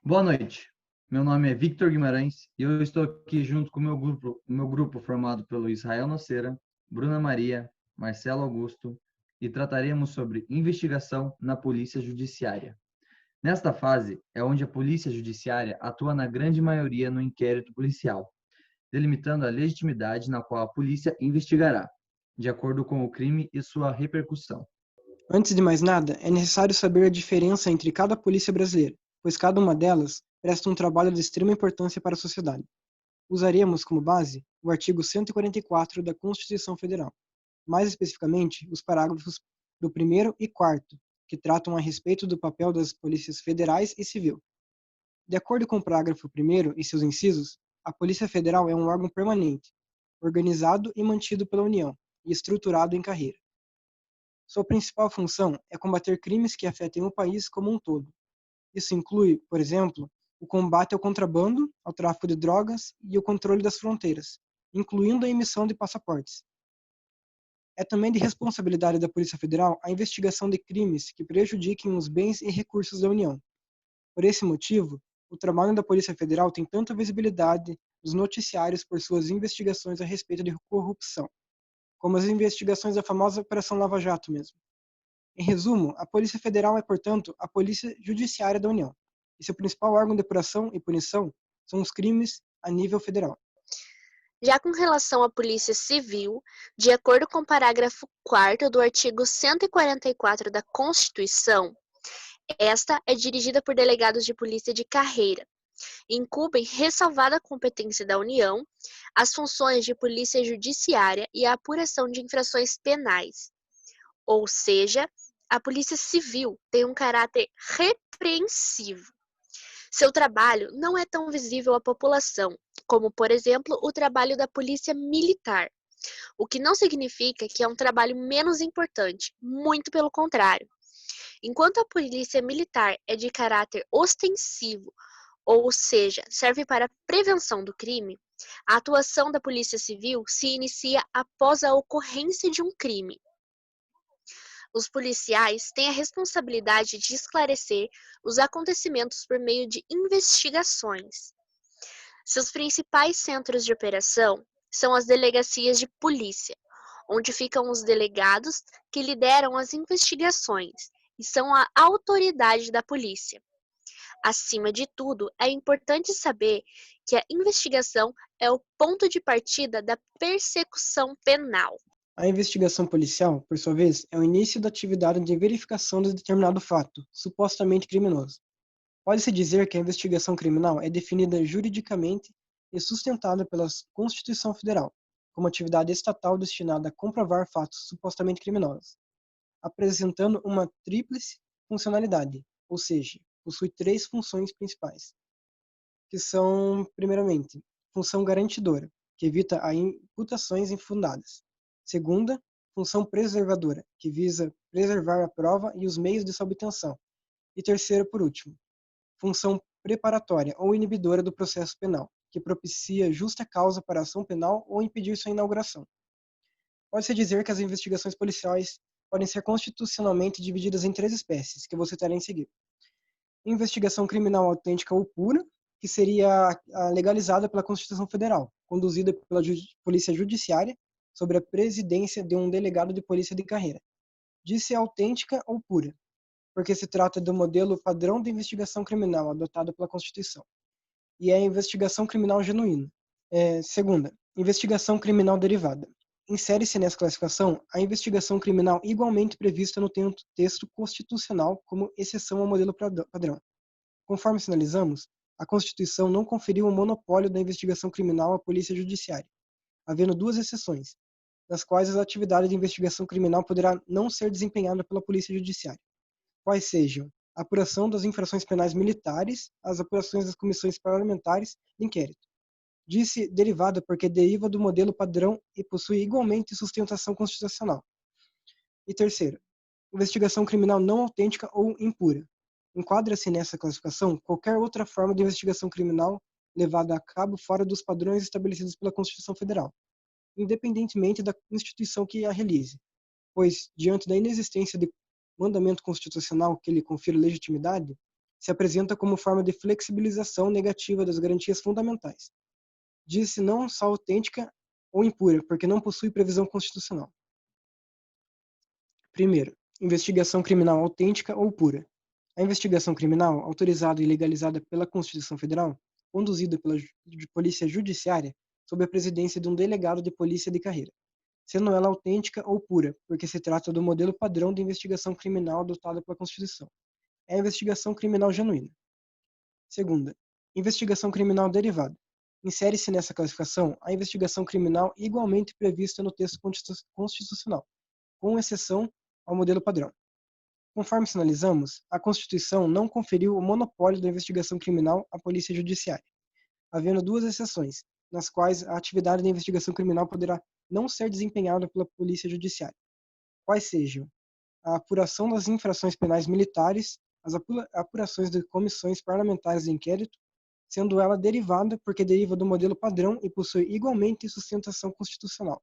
Boa noite. Meu nome é Victor Guimarães e eu estou aqui junto com o meu grupo formado pelo Israel Nocera, Bruna Maria, Marcelo Augusto e trataremos sobre investigação na Polícia Judiciária. Nesta fase é onde a Polícia Judiciária atua na grande maioria no inquérito policial, delimitando a legitimidade na qual a polícia investigará, de acordo com o crime e sua repercussão. Antes de mais nada, é necessário saber a diferença entre cada polícia brasileira, pois cada uma delas presta um trabalho de extrema importância para a sociedade. Usaremos como base o artigo 144 da Constituição Federal, mais especificamente os parágrafos do 1º e 4º, que tratam a respeito do papel das polícias federais e civil. De acordo com o parágrafo 1º e seus incisos, a Polícia Federal é um órgão permanente, organizado e mantido pela União e estruturado em carreira. Sua principal função é combater crimes que afetem o país como um todo. Isso inclui, por exemplo, o combate ao contrabando, ao tráfico de drogas e o controle das fronteiras, incluindo a emissão de passaportes. É também de responsabilidade da Polícia Federal a investigação de crimes que prejudiquem os bens e recursos da União. Por esse motivo, o trabalho da Polícia Federal tem tanta visibilidade nos noticiários por suas investigações a respeito de corrupção, como as investigações da famosa Operação Lava Jato mesmo. Em resumo, a Polícia Federal é, portanto, a Polícia Judiciária da União, e seu principal órgão de apuração e punição são os crimes a nível federal. Já com relação à Polícia Civil, de acordo com o parágrafo 4º do artigo 144 da Constituição, esta é dirigida por delegados de polícia de carreira. Incumbem, ressalvada a competência da União, as funções de polícia judiciária e a apuração de infrações penais. Ou seja, a Polícia Civil tem um caráter repreensivo. Seu trabalho não é tão visível à população, como, por exemplo, o trabalho da Polícia Militar, o que não significa que é um trabalho menos importante, muito pelo contrário. Enquanto a Polícia Militar é de caráter ostensivo, ou seja, serve para a prevenção do crime, a atuação da Polícia Civil se inicia após a ocorrência de um crime. Os policiais têm a responsabilidade de esclarecer os acontecimentos por meio de investigações. Seus principais centros de operação são as delegacias de polícia, onde ficam os delegados que lideram as investigações e são a autoridade da polícia. Acima de tudo, é importante saber que a investigação é o ponto de partida da persecução penal. A investigação policial, por sua vez, é o início da atividade de verificação de determinado fato, supostamente criminoso. Pode-se dizer que a investigação criminal é definida juridicamente e sustentada pela Constituição Federal, como atividade estatal destinada a comprovar fatos supostamente criminosos, apresentando uma tríplice funcionalidade, ou seja, possui 3 funções principais, que são, primeiramente, função garantidora, que evita a imputações infundadas. Segunda, função preservadora, que visa preservar a prova e os meios de sua obtenção. E terceira, por último, função preparatória ou inibidora do processo penal, que propicia justa causa para a ação penal ou impedir sua inauguração. Pode-se dizer que as investigações policiais podem ser constitucionalmente divididas em 3 espécies, que eu vou citar em seguida. Investigação criminal autêntica ou pura, que seria a legalizada pela Constituição Federal, conduzida pela Polícia Judiciária, sobre a presidência de um delegado de polícia de carreira. Disse autêntica ou pura, porque se trata do modelo padrão de investigação criminal adotado pela Constituição. E é a investigação criminal genuína. Segunda, investigação criminal derivada. Insere-se nessa classificação a investigação criminal igualmente prevista no texto constitucional como exceção ao modelo padrão. Conforme sinalizamos, a Constituição não conferiu o monopólio da investigação criminal à Polícia Judiciária, havendo 2 exceções, nas quais a atividade de investigação criminal poderá não ser desempenhada pela Polícia Judiciária, quais sejam a apuração das infrações penais militares, as apurações das comissões parlamentares de inquérito. Disse derivada porque deriva do modelo padrão e possui igualmente sustentação constitucional. E terceiro, investigação criminal não autêntica ou impura. Enquadra-se nessa classificação qualquer outra forma de investigação criminal levada a cabo fora dos padrões estabelecidos pela Constituição Federal, independentemente da instituição que a realize, pois, diante da inexistência de mandamento constitucional que lhe confira legitimidade, se apresenta como forma de flexibilização negativa das garantias fundamentais. Diz-se não só autêntica ou impura, porque não possui previsão constitucional. Primeiro, investigação criminal autêntica ou pura. A investigação criminal, autorizada e legalizada pela Constituição Federal, conduzida pela Polícia Judiciária, sob a presidência de um delegado de polícia de carreira, sendo ela autêntica ou pura, porque se trata do modelo padrão de investigação criminal adotado pela Constituição. É a investigação criminal genuína. Segunda, investigação criminal derivada. Insere-se nessa classificação a investigação criminal igualmente prevista no texto constitucional, com exceção ao modelo padrão. Conforme sinalizamos, a Constituição não conferiu o monopólio da investigação criminal à Polícia Judiciária, havendo duas exceções, nas quais a atividade de investigação criminal poderá não ser desempenhada pela Polícia Judiciária, quais sejam a apuração das infrações penais militares, as apurações de comissões parlamentares de inquérito, sendo ela derivada porque deriva do modelo padrão e possui igualmente sustentação constitucional.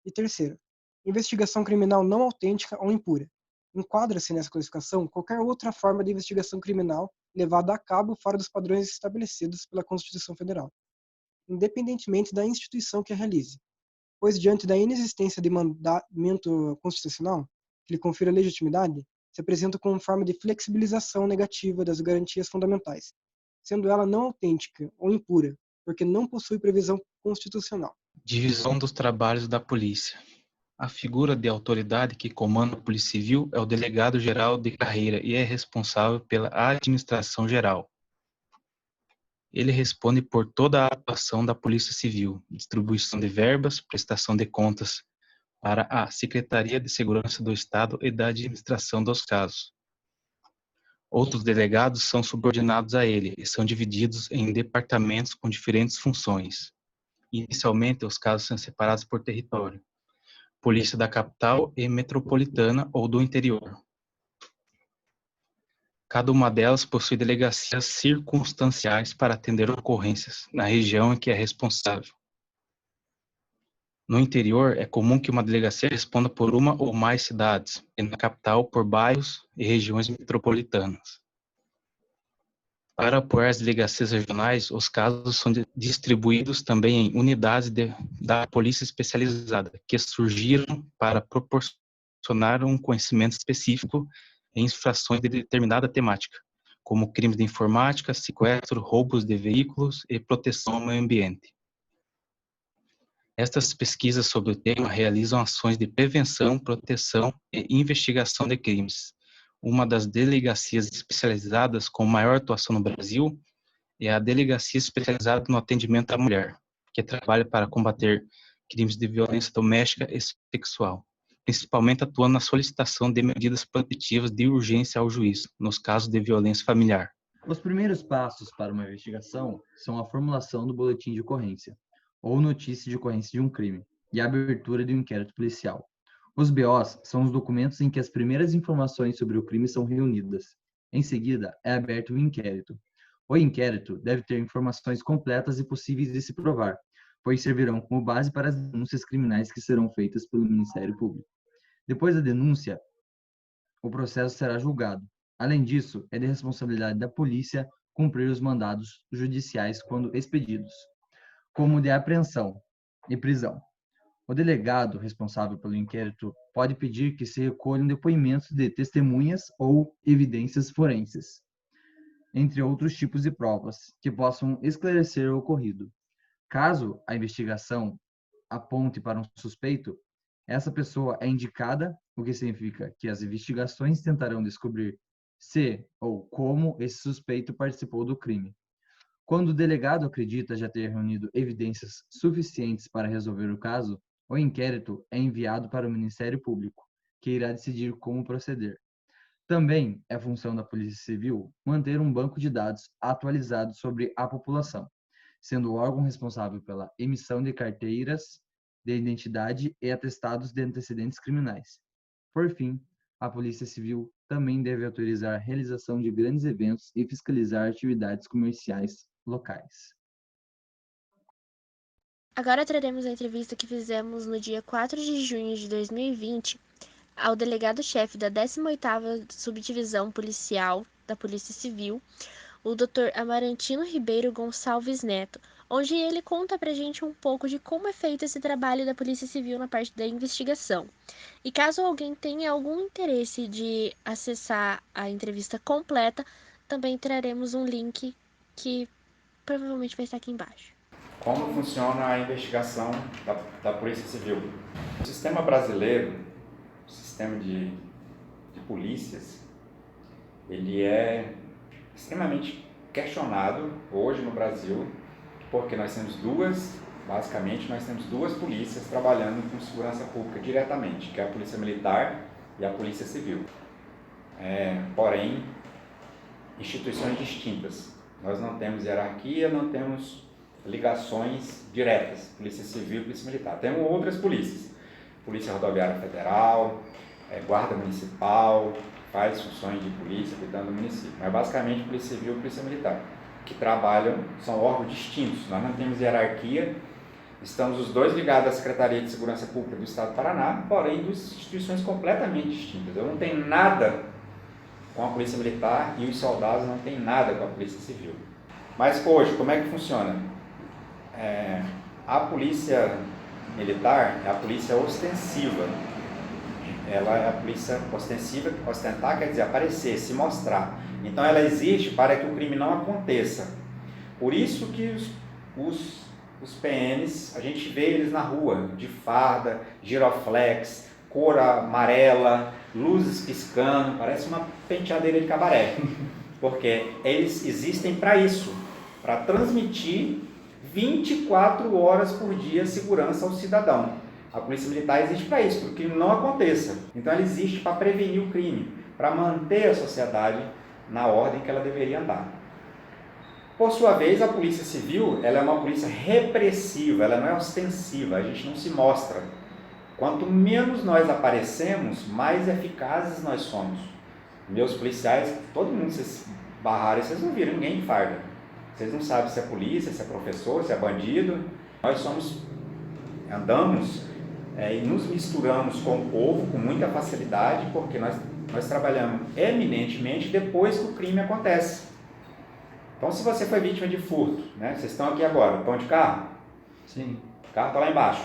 E terceiro, investigação criminal não autêntica ou impura. Enquadra-se nessa classificação qualquer outra forma de investigação criminal levada a cabo fora dos padrões estabelecidos pela Constituição Federal, independentemente da instituição que a realize, pois diante da inexistência de mandamento constitucional que lhe confira legitimidade, se apresenta como forma de flexibilização negativa das garantias fundamentais, sendo ela não autêntica ou impura, porque não possui previsão constitucional. Divisão dos trabalhos da polícia. A figura de autoridade que comanda a Polícia Civil é o delegado-geral de carreira e é responsável pela administração geral. Ele responde por toda a atuação da Polícia Civil, distribuição de verbas, prestação de contas para a Secretaria de Segurança do Estado e da administração dos casos. Outros delegados são subordinados a ele e são divididos em departamentos com diferentes funções. Inicialmente, os casos são separados por território. Polícia da capital e metropolitana ou do interior. Cada uma delas possui delegacias circunstanciais para atender ocorrências na região em que é responsável. No interior, é comum que uma delegacia responda por uma ou mais cidades, e na capital por bairros e regiões metropolitanas. Para apoiar as delegacias regionais, os casos são distribuídos também em unidades da polícia especializada, que surgiram para proporcionar um conhecimento específico em infrações de determinada temática, como crimes de informática, sequestro, roubos de veículos e proteção ao meio ambiente. Estas pesquisas sobre o tema realizam ações de prevenção, proteção e investigação de crimes. Uma das delegacias especializadas com maior atuação no Brasil é a Delegacia Especializada no Atendimento à Mulher, que trabalha para combater crimes de violência doméstica e sexual, principalmente atuando na solicitação de medidas protetivas de urgência ao juiz, nos casos de violência familiar. Os primeiros passos para uma investigação são a formulação do boletim de ocorrência, ou notícia de ocorrência de um crime, e a abertura de um inquérito policial. Os BOs são os documentos em que as primeiras informações sobre o crime são reunidas. Em seguida, é aberto o inquérito. O inquérito deve ter informações completas e possíveis de se provar, pois servirão como base para as denúncias criminais que serão feitas pelo Ministério Público. Depois da denúncia, o processo será julgado. Além disso, é de responsabilidade da polícia cumprir os mandados judiciais quando expedidos, como de apreensão e prisão. O delegado responsável pelo inquérito pode pedir que se recolham depoimentos de testemunhas ou evidências forenses, entre outros tipos de provas, que possam esclarecer o ocorrido. Caso a investigação aponte para um suspeito, essa pessoa é indicada, o que significa que as investigações tentarão descobrir se ou como esse suspeito participou do crime. Quando o delegado acredita já ter reunido evidências suficientes para resolver o caso, o inquérito é enviado para o Ministério Público, que irá decidir como proceder. Também é função da Polícia Civil manter um banco de dados atualizado sobre a população, sendo o órgão responsável pela emissão de carteiras de identidade e atestados de antecedentes criminais. Por fim, a Polícia Civil também deve autorizar a realização de grandes eventos e fiscalizar atividades comerciais locais. Agora traremos a entrevista que fizemos no dia 4 de junho de 2020 ao delegado-chefe da 18ª Subdivisão Policial da Polícia Civil, o Dr. Amarantino Ribeiro Gonçalves Neto, onde ele conta pra gente um pouco de como é feito esse trabalho da Polícia Civil na parte da investigação. E caso alguém tenha algum interesse de acessar a entrevista completa, também traremos um link que provavelmente vai estar aqui embaixo. Como funciona a investigação da Polícia Civil? O sistema brasileiro, o sistema de polícias, ele é extremamente questionado hoje no Brasil, porque nós temos basicamente nós temos duas polícias trabalhando com segurança pública diretamente, que é a Polícia Militar e a Polícia Civil. Porém, instituições distintas. Nós não temos hierarquia, não temos ligações diretas, Polícia Civil e Polícia Militar. Temos outras polícias, Polícia Rodoviária Federal, Guarda Municipal, faz funções de polícia cuidando do município. Mas basicamente Polícia Civil e Polícia Militar, que trabalham, são órgãos distintos. Nós não temos hierarquia, estamos os dois ligados à Secretaria de Segurança Pública do Estado do Paraná, porém duas instituições completamente distintas. Eu não tenho nada com a Polícia Militar e os soldados não têm nada com a Polícia Civil. Mas hoje, como é que funciona? A Polícia Militar é a polícia ostensiva. Ela é a polícia ostensiva, ostentar quer dizer aparecer, se mostrar. Então ela existe para que o crime não aconteça. Por isso que os PMs, a gente vê eles na rua, de farda, giroflex, cor amarela, luzes piscando, parece uma penteadeira de cabaré. Porque eles existem para isso, para transmitir 24 horas por dia segurança ao cidadão. A Polícia Militar existe para isso, para que o crime não aconteça. Então ela existe para prevenir o crime, para manter a sociedade na ordem que ela deveria andar. Por sua vez, a Polícia Civil ela é uma polícia repressiva, ela não é ostensiva, a gente não se mostra. Quanto menos nós aparecemos, mais eficazes nós somos. Meus policiais, todo mundo, vocês barraram, vocês não viram ninguém em farda. Vocês não sabem se é polícia, se é professor, se é bandido. Nós andamos e nos misturamos com o povo com muita facilidade, porque nós trabalhamos eminentemente depois que o crime acontece. Então, se você foi vítima de furto, né? Vocês estão aqui agora, estão de carro? Sim. O carro está lá embaixo,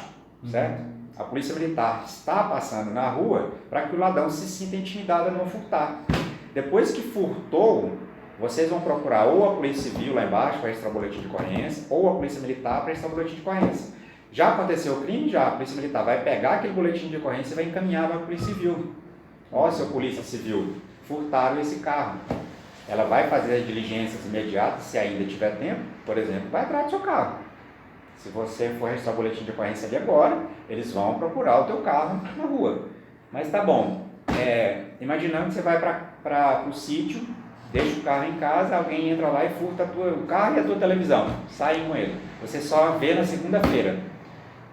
certo? A Polícia Militar está passando na rua para que o ladrão se sinta intimidado a não furtar. Depois que furtou, vocês vão procurar ou a Polícia Civil lá embaixo para registrar o boletim de ocorrência, ou a Polícia Militar para registrar o boletim de ocorrência. Já aconteceu o crime? Já. A Polícia Militar vai pegar aquele boletim de ocorrência e vai encaminhar para a Polícia Civil. Ó, seu Polícia Civil, furtaram esse carro. Ela vai fazer as diligências imediatas, se ainda tiver tempo, por exemplo, vai atrás do seu carro. Se você for registrar o boletim de ocorrência ali agora, eles vão procurar o teu carro na rua. Mas tá bom, imaginando que você vai para o sítio, deixa o carro em casa, alguém entra lá e furta o carro e a tua televisão, sai com ele. Você só vê na segunda-feira.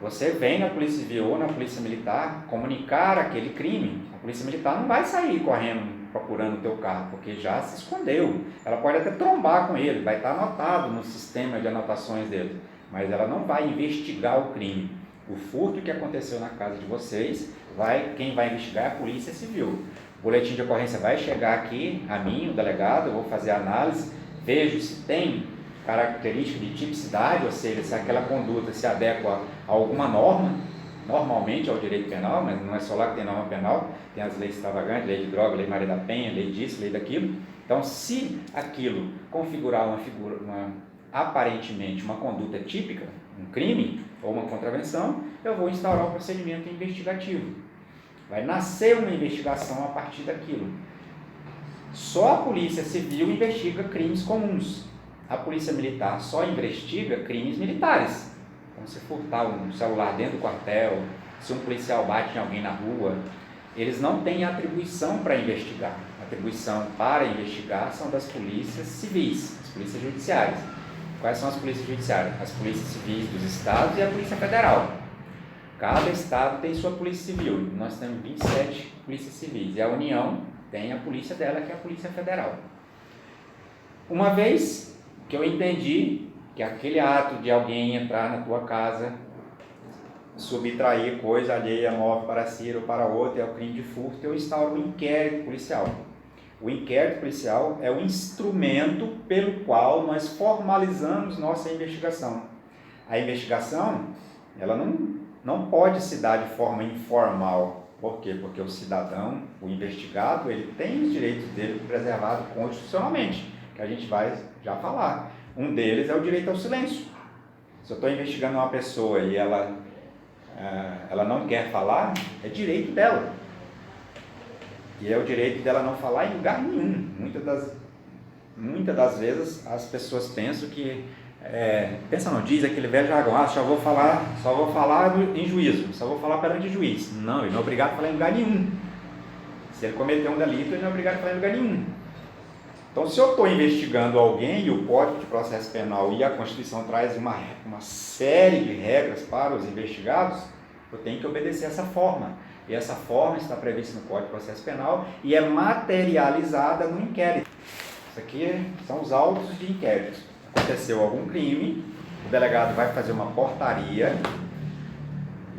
Você vem na Polícia Civil ou na Polícia Militar comunicar aquele crime. A Polícia Militar não vai sair correndo procurando o teu carro, porque já se escondeu. Ela pode até trombar com ele, vai estar anotado no sistema de anotações dele, mas ela não vai investigar o crime. O furto que aconteceu na casa de vocês, quem vai investigar é a Polícia Civil. O boletim de ocorrência vai chegar aqui, a mim, o delegado, eu vou fazer a análise, vejo se tem característica de tipicidade, ou seja, se aquela conduta se adequa a alguma norma, normalmente ao direito penal, mas não é só lá que tem norma penal, tem as leis extravagantes, lei de droga, lei Maria da Penha, lei disso, lei daquilo. Então, se aquilo configurar aparentemente uma conduta típica, um crime ou uma contravenção, eu vou instaurar o procedimento investigativo. Vai nascer uma investigação a partir daquilo. Só a Polícia Civil investiga crimes comuns. A Polícia Militar só investiga crimes militares. Então, se furtar um celular dentro do quartel, se um policial bate em alguém na rua, eles não têm atribuição para investigar. A atribuição para investigar são das polícias civis, as polícias judiciárias. Quais são as polícias judiciárias? As polícias civis dos estados e a Polícia Federal. Cada estado tem sua polícia civil. Nós temos 27 polícias civis. E a União tem a polícia dela, que é a Polícia Federal. Uma vez que eu entendi que aquele ato de alguém entrar na tua casa, subtrair coisa alheia móvel para si ou para outro, é o crime de furto, eu instauro o inquérito policial. O inquérito policial é o instrumento pelo qual nós formalizamos nossa investigação. A investigação, ela não pode se dar de forma informal. Por quê? Porque o cidadão, o investigado, ele tem os direitos dele preservados constitucionalmente, que a gente vai já falar. Um deles é o direito ao silêncio. Se eu estou investigando uma pessoa e ela não quer falar, é direito dela. E é o direito dela não falar em lugar nenhum. Muitas das vezes as pessoas pensam que pensa não, diz aquele velho jargão, só vou falar em juízo, só vou falar perante o juiz. Não, ele não é obrigado a falar em lugar nenhum. Se ele cometer um delito, ele não é obrigado a falar em lugar nenhum. Então, se eu estou investigando alguém, e o Código de Processo Penal e a Constituição traz uma série de regras para os investigados, eu tenho que obedecer essa forma. E essa forma está prevista no Código de Processo Penal e é materializada no inquérito. Isso aqui são os autos de inquérito. Aconteceu algum crime, o delegado vai fazer uma portaria.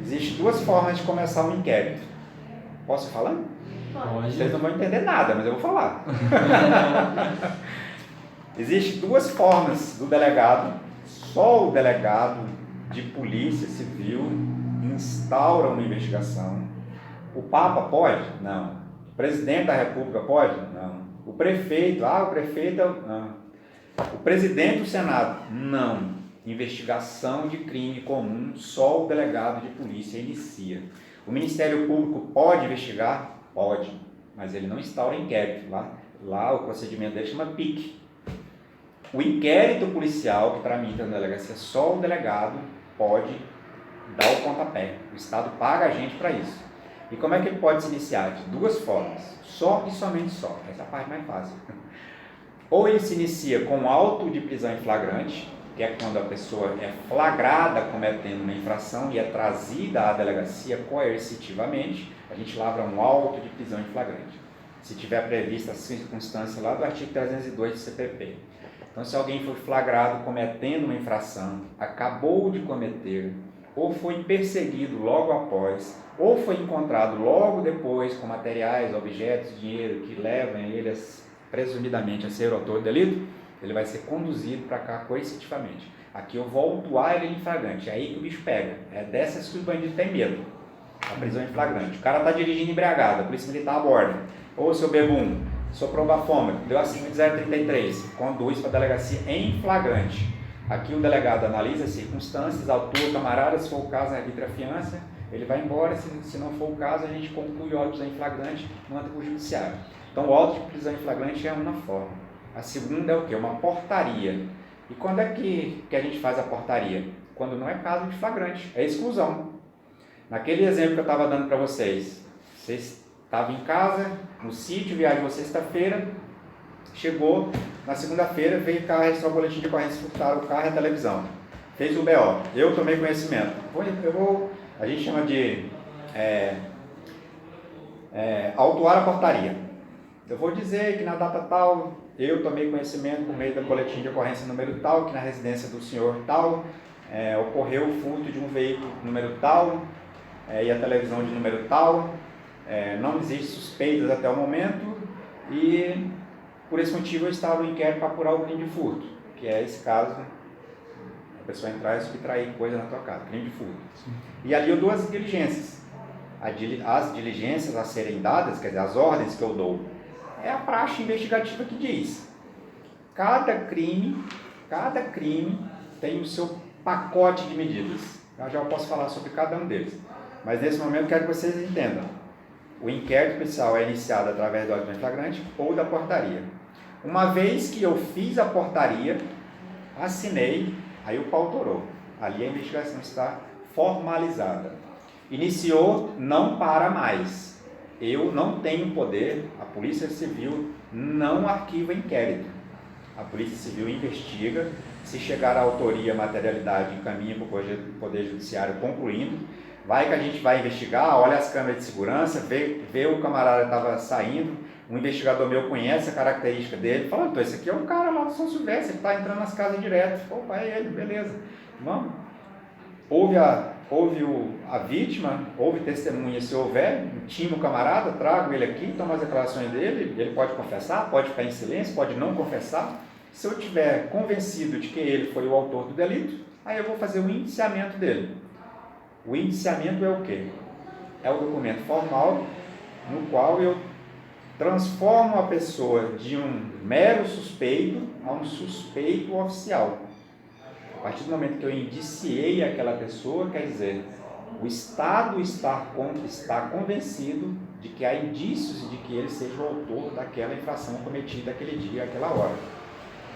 Existem duas formas de começar um inquérito. Posso ir falando? Pode. Vocês não vão entender nada, mas eu vou falar. Existem duas formas do delegado. Só o delegado de polícia civil instaura uma investigação. O Papa pode? Não. O presidente da República pode? Não. O prefeito? O prefeito... Não. O presidente do Senado? Não. Investigação de crime comum, só o delegado de polícia inicia. O Ministério Público pode investigar? Pode, mas ele não instaura inquérito. Lá o procedimento dele chama PIC. O inquérito policial, que tramita na delegacia, só o delegado pode dar o pontapé. O Estado paga a gente para isso. E como é que ele pode se iniciar? De duas formas. Só e somente só. Essa é a parte mais fácil. Ou ele se inicia com auto de prisão em flagrante, que é quando a pessoa é flagrada cometendo uma infração e é trazida à delegacia coercitivamente, a gente lavra um auto de prisão em flagrante. Se tiver prevista a circunstância lá do artigo 302 do CPP. Então, se alguém foi flagrado cometendo uma infração, acabou de cometer, ou foi perseguido logo após, ou foi encontrado logo depois com materiais, objetos, dinheiro que levam ele presumidamente a ser o autor do delito, ele vai ser conduzido para cá coercitivamente. Aqui eu vou autuar ele em flagrante, é aí que o bicho pega. É dessas que o bandido tem medo. A prisão em flagrante. O cara está dirigindo embriagado, a polícia militar aborda. Ô, seu bebum, soprou bafômetro, deu acima de 0,33, conduz para a delegacia em flagrante. Aqui o delegado analisa as circunstâncias, autua camarada, se for o caso, arbitra a fiança, ele vai embora, se não for o caso, a gente conclui o auto de prisão em flagrante, manda para o judiciário. Então o auto de prisão em flagrante é uma forma. A segunda é o quê? Uma portaria. E quando é que a gente faz a portaria? Quando não é caso de flagrante, é exclusão. Naquele exemplo que eu estava dando para vocês estavam em casa, no sítio, viajou sexta-feira, chegou, na segunda-feira veio o carro, registrou o boletim de ocorrência, furtaram o carro e a televisão. Fez o BO. Eu tomei conhecimento. A gente chama de autuar a portaria. Eu vou dizer que na data tal, eu tomei conhecimento por meio do boletim de ocorrência número tal, que na residência do senhor tal, ocorreu o furto de um veículo número tal, e a televisão de número tal, não existe suspeitas até o momento, e por esse motivo eu estava no inquérito para apurar o crime de furto, que é esse caso, a pessoa entrar e subtrair coisa na tua casa, crime de furto. Sim. E ali eu dou as diligências. As diligências a serem dadas, quer dizer, as ordens que eu dou, é a praxe investigativa que diz. Cada crime tem o seu pacote de medidas. Eu já posso falar sobre cada um deles. Mas nesse momento quero que vocês entendam. O inquérito policial é iniciado através do auto em flagrante ou da portaria. Uma vez que eu fiz a portaria, assinei, aí o pau torou. Ali a investigação está formalizada. Iniciou, não para mais. Eu não tenho poder, a Polícia Civil não arquiva inquérito. A Polícia Civil investiga, se chegar à autoria, materialidade, encaminha para o Poder Judiciário concluindo. Vai que a gente vai investigar, olha as câmeras de segurança, vê o camarada que estava saindo, um investigador meu conhece a característica dele, fala, então esse aqui é um cara lá do São Silvestre, que está entrando nas casas direto. Opa, é ele, beleza. Vamos. Houve a ouve a vítima, ouve testemunha se houver, intima o camarada, trago ele aqui, tomo as declarações dele, ele pode confessar, pode ficar em silêncio, pode não confessar. Se eu tiver convencido de que ele foi o autor do delito, aí eu vou fazer o indiciamento dele. O indiciamento é o quê? É o documento formal no qual eu transformo a pessoa de um mero suspeito a um suspeito oficial. A partir do momento que eu indiciei aquela pessoa, quer dizer, o Estado está convencido de que há indícios de que ele seja o autor daquela infração cometida aquele dia, aquela hora.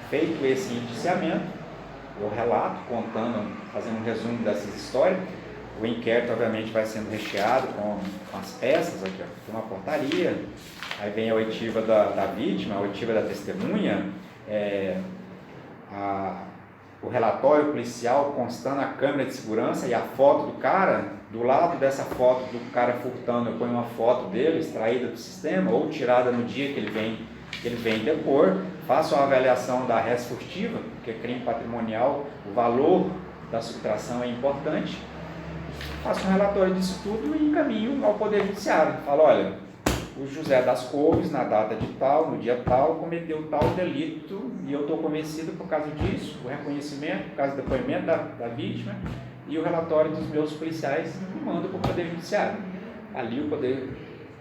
Feito esse indiciamento, eu relato, fazendo um resumo dessas histórias. O inquérito, obviamente, vai sendo recheado com as peças, aqui, ó, tem uma portaria, aí vem a oitiva da vítima, a oitiva da testemunha, o relatório policial constando a câmera de segurança e a foto do cara. Do lado dessa foto do cara furtando, eu ponho uma foto dele extraída do sistema ou tirada no dia que ele vem depor. Faço a avaliação da res furtiva, porque crime patrimonial, o valor da subtração é importante. Faço um relatório disso tudo e encaminho ao Poder Judiciário. Falo, olha, o José das Couves, na data de tal, no dia tal, cometeu tal delito e eu estou convencido por causa disso, o reconhecimento, por causa do depoimento da vítima e o relatório dos meus policiais e mando para o Poder Judiciário. Ali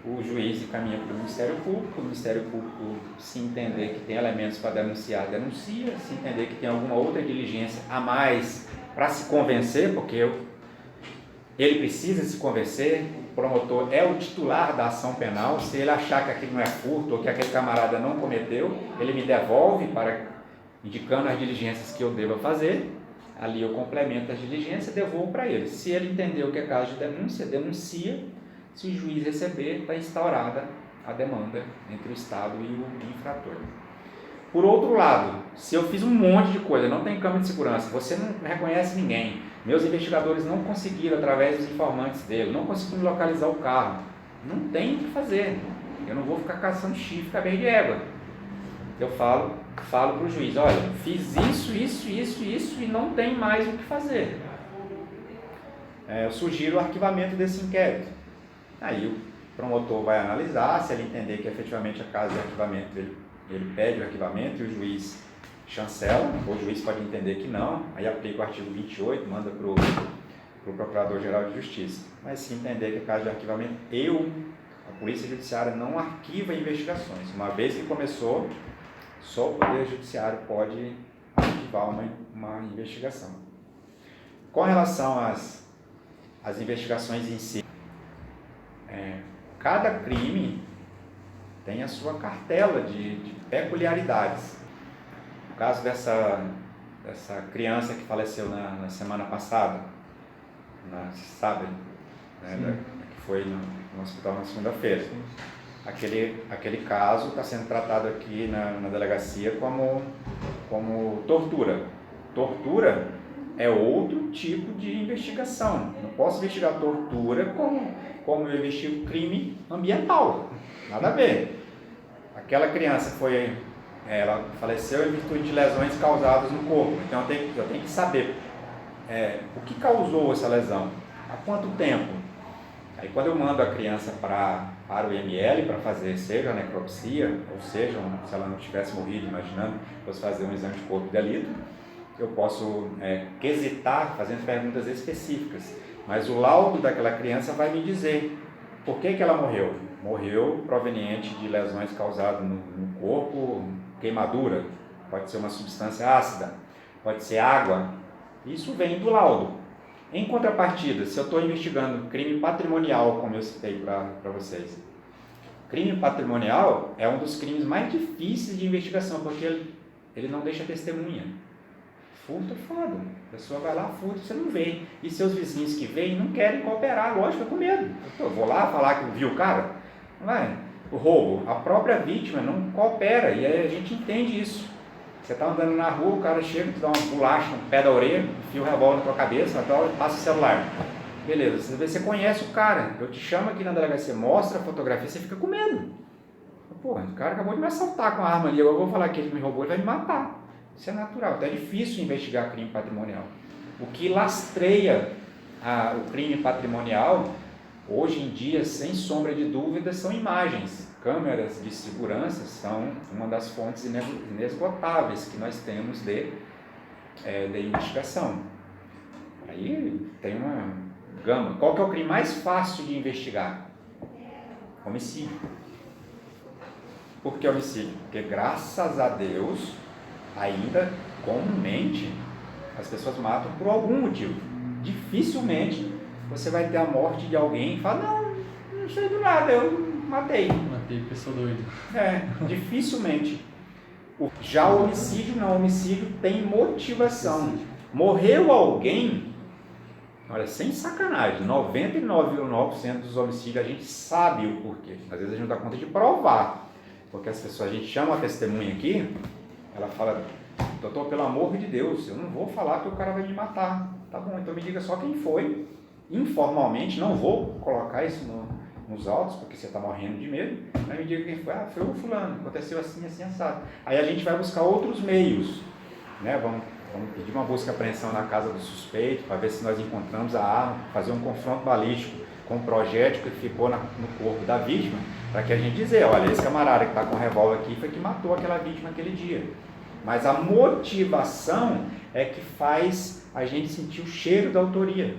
o juiz encaminha para o Ministério Público, se entender que tem elementos para denunciar, denuncia, se entender que tem alguma outra diligência a mais para se convencer, porque ele precisa se convencer, o promotor é o titular da ação penal, se ele achar que aquilo não é furto ou que aquele camarada não cometeu, ele me devolve indicando as diligências que eu deva fazer, ali eu complemento as diligências e devolvo para ele. Se ele entendeu que é caso de denúncia, denuncia, se o juiz receber, está instaurada a demanda entre o Estado e o infrator. Por outro lado, se eu fiz um monte de coisa, não tem câmera de segurança, você não reconhece ninguém, meus investigadores não conseguiram, através dos informantes dele, não conseguiram localizar o carro, não tem o que fazer, eu não vou ficar caçando chifre, cabelo de égua. Eu falo para o juiz, olha, fiz isso e não tem mais o que fazer. Eu sugiro o arquivamento desse inquérito. Aí o promotor vai analisar, se ele entender que efetivamente é caso de arquivamento, ele pede o arquivamento e o juiz chancela, ou o juiz pode entender que não, aí aplica o artigo 28, manda para o Procurador-Geral de Justiça. Mas se entender que é caso de arquivamento, a Polícia Judiciária não arquiva investigações. Uma vez que começou, só o Poder Judiciário pode arquivar uma investigação. Com relação às investigações em si, cada crime tem a sua cartela de peculiaridades. No caso dessa criança que faleceu na semana passada, sábado, né, que foi no hospital na segunda-feira. Aquele caso está sendo tratado aqui na delegacia como tortura. Tortura é outro tipo de investigação. Não posso investigar tortura como eu investigo crime ambiental. Nada a ver. Aquela criança ela faleceu em virtude de lesões causadas no corpo. Então eu tenho que saber o que causou essa lesão, há quanto tempo. Aí quando eu mando a criança para o IML para fazer seja a necropsia, ou seja, se ela não tivesse morrido, imaginando, fosse fazer um exame de corpo de delito, eu posso quesitar fazendo perguntas específicas. Mas o laudo daquela criança vai me dizer por que ela morreu. Morreu proveniente de lesões causadas no corpo, queimadura, pode ser uma substância ácida, pode ser água. Isso vem do laudo. Em contrapartida, se eu estou investigando crime patrimonial, como eu citei para vocês, crime patrimonial é um dos crimes mais difíceis de investigação, porque ele não deixa testemunha. Furto é foda. A pessoa vai lá, furta, você não vê. E seus vizinhos que veem não querem cooperar, lógico, com medo. Eu vou lá falar que viu o cara? Não vai. O roubo, a própria vítima não coopera, e aí a gente entende isso. Você está andando na rua, o cara chega, te dá uma bolacha no pé da orelha, enfia o revólver na tua cabeça, passa o celular. Beleza, você conhece o cara, eu te chamo aqui na delegacia, mostra a fotografia, você fica com medo. Pô, o cara acabou de me assaltar com a arma ali, eu vou falar que ele me roubou, ele vai me matar. Isso é natural, até é difícil investigar crime patrimonial. O que lastreia O crime patrimonial, hoje em dia, sem sombra de dúvida, são imagens. Câmeras de segurança são uma das fontes inesgotáveis que nós temos de investigação. Aí tem uma gama. Qual que é o crime mais fácil de investigar? Homicídio. Por que homicídio? Porque, graças a Deus, ainda comumente as pessoas matam por algum motivo. Dificilmente você vai ter a morte de alguém e fala, não sei do nada, eu matei. Matei, pessoa doida. Dificilmente. Já o homicídio não, o homicídio tem motivação. Morreu alguém, olha, sem sacanagem, 99,9% dos homicídios a gente sabe o porquê. Às vezes a gente não dá conta de provar, porque as pessoas, a gente chama a testemunha aqui, ela fala, doutor, pelo amor de Deus, eu não vou falar que o cara vai me matar. Tá bom, então me diga só quem foi. Informalmente, não vou colocar isso nos autos, porque você está morrendo de medo, mas me diga quem foi. Foi o fulano, aconteceu assim, assim, assado. Aí a gente vai buscar outros meios, né? Vamos pedir uma busca e apreensão na casa do suspeito, para ver se nós encontramos a arma, fazer um confronto balístico com o projétil que ficou no corpo da vítima, para que a gente dizer, olha, esse camarada que está com o revólver aqui foi que matou aquela vítima aquele dia. Mas a motivação é que faz a gente sentir o cheiro da autoria.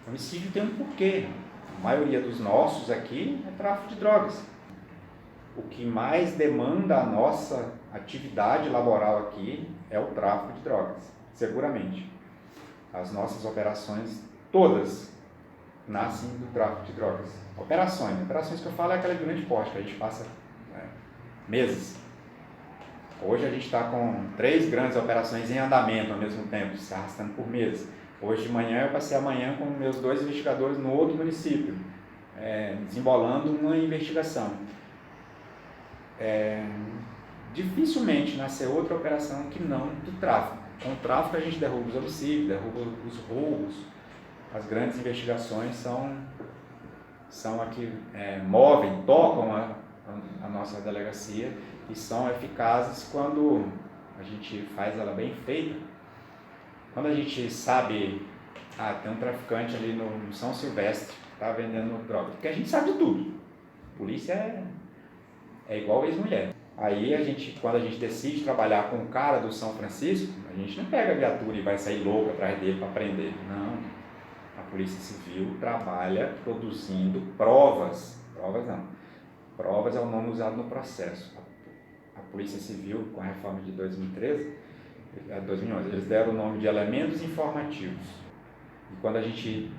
O homicídio tem um porquê. A maioria dos nossos aqui é tráfico de drogas. O que mais demanda a nossa atividade laboral aqui é o tráfico de drogas, seguramente. As nossas operações, todas, nascem do tráfico de drogas. Operações que eu falo é aquela de grande porte, que a gente passa meses. Hoje a gente está com 3 grandes operações em andamento ao mesmo tempo, se arrastando por meses. Hoje de manhã eu passei a manhã com meus 2 investigadores no outro município, desembolando uma investigação. Dificilmente nascer outra operação que não do tráfico. Com o tráfico a gente derruba os homicídios, derruba os roubos. As grandes investigações são a que movem, tocam a nossa delegacia e são eficazes quando a gente faz ela bem feita. Quando a gente sabe, tem um traficante ali no São Silvestre, está vendendo droga, porque a gente sabe de tudo. A polícia é igual ex-mulher. Aí quando a gente decide trabalhar com o cara do São Francisco, a gente não pega a viatura e vai sair louco atrás dele para prender. Não. A Polícia Civil trabalha produzindo provas. Provas é o nome usado no processo. A Polícia Civil, com a reforma de 2011, eles deram o nome de elementos informativos. E quando a gente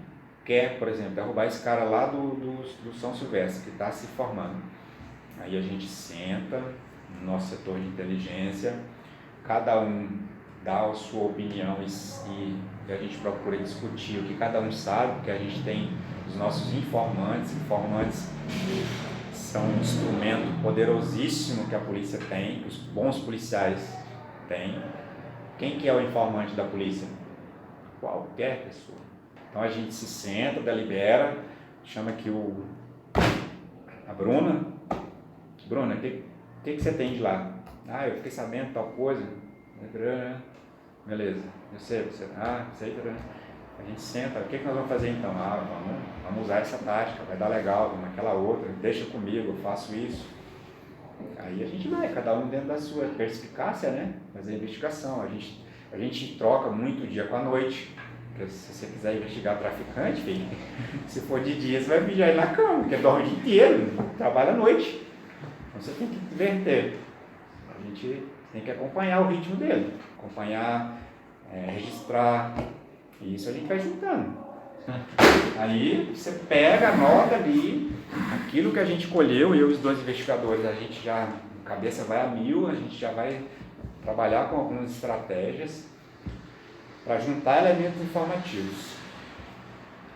quer, por exemplo, derrubar esse cara lá do São Silvestre, que está se formando, aí a gente senta no nosso setor de inteligência, cada um dá a sua opinião e a gente procura discutir o que cada um sabe, porque a gente tem os nossos informantes. Informantes são um instrumento poderosíssimo que a polícia tem, que os bons policiais têm. Quem que é o informante da polícia? Qualquer pessoa. Então a gente se senta, delibera, chama aqui a Bruna. Bruna, o que você tem de lá? Eu fiquei sabendo tal coisa. Beleza, eu sei, você. Sei. A gente senta, o que nós vamos fazer então? Vamos usar essa tática, vai dar legal, vamos aquela outra, deixa comigo, eu faço isso. Aí a gente vai, cada um dentro da sua perspicácia, né? Fazer a investigação. A gente troca muito o dia com a noite. Porque se você quiser investigar traficante, filho, se for de dia, você vai vigiar ele na cama, porque dorme o dia inteiro, trabalha à noite. Então você tem que inverter. A gente tem que acompanhar o ritmo dele, acompanhar, registrar, e isso a gente vai juntando. Aí você pega, anota ali, aquilo que a gente colheu, eu e os 2 investigadores, a cabeça vai a 1000, a gente já vai trabalhar com algumas estratégias para juntar elementos informativos.